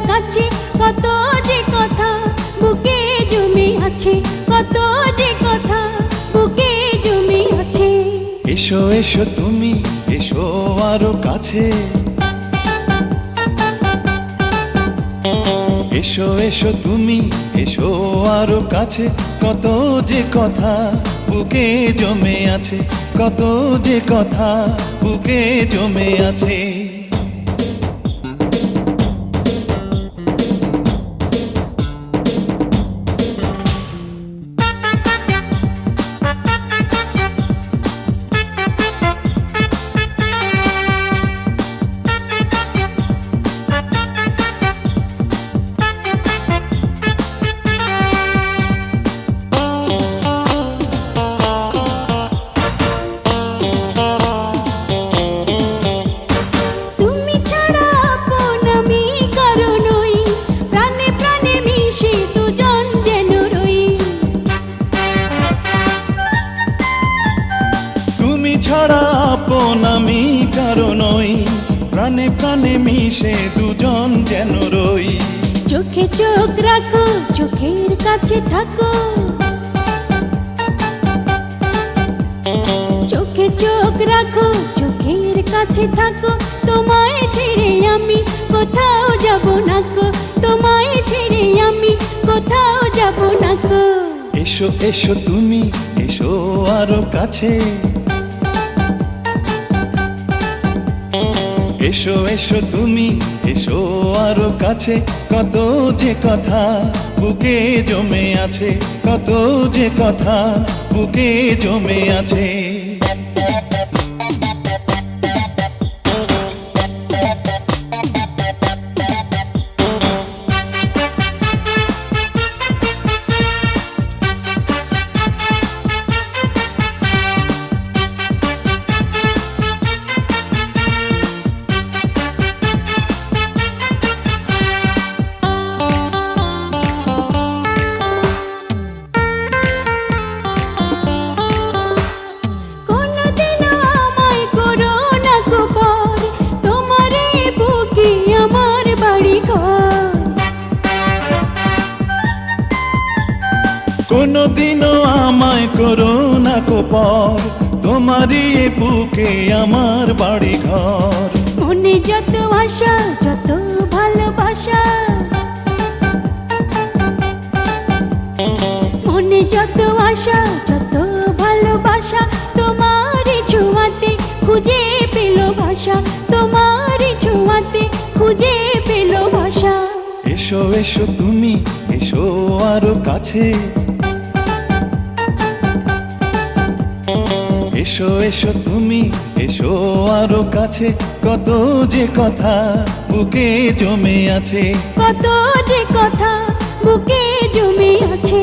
কাছে, কত যে কথা বুকে জমে আছে, কত যে কথা বুকে জমে আছে। এসো এসো তুমি, এসো আরো কাছে, এসো এসো তুমি, এসো আরো কাছে, কত যে কথা বুকে জমে আছে, কত যে কথা বুকে জমে আছে। ছাড়া আপন আমি কারো নই, প্রাণে প্রাণে মিশে দুজন যেন রই। চোখে চোখ রাখো, চোখের কাছে থাকো, চোখে চোখ রাখো, চোখের কাছে থাকো। তোমায় ছেড়ে আমি কোথাও যাব না গো, তোমায় ছেড়ে আমি কোথাও যাব না গো। এসো এসো তুমি, এসো আরো কাছে, এসো এসো তুমি, এসো আরো কাছে, কত যে কথা বুকে জমে আছে, কত যে কথা বুকে জমে আছে। কোনদিনও আমায় করো না গো পর, তোমারই বুকে আমার বাড়ি ঘর। মনে যত আশা, যত ভালোবাসা, মনে যত আশা, যত ভালোবাসা, তোমারই ছোঁয়াতে খুঁজে পেল ভাষা, তোমারই ছোঁয়াতে খুঁজে পেল ভাষা। এসো এসো তুমি, এসো আরো কাছে, এসো এসো তুমি, এসো আরো কাছে, কত যে কথা বুকে জমে আছে, কত যে কথা বুকে জমে আছে।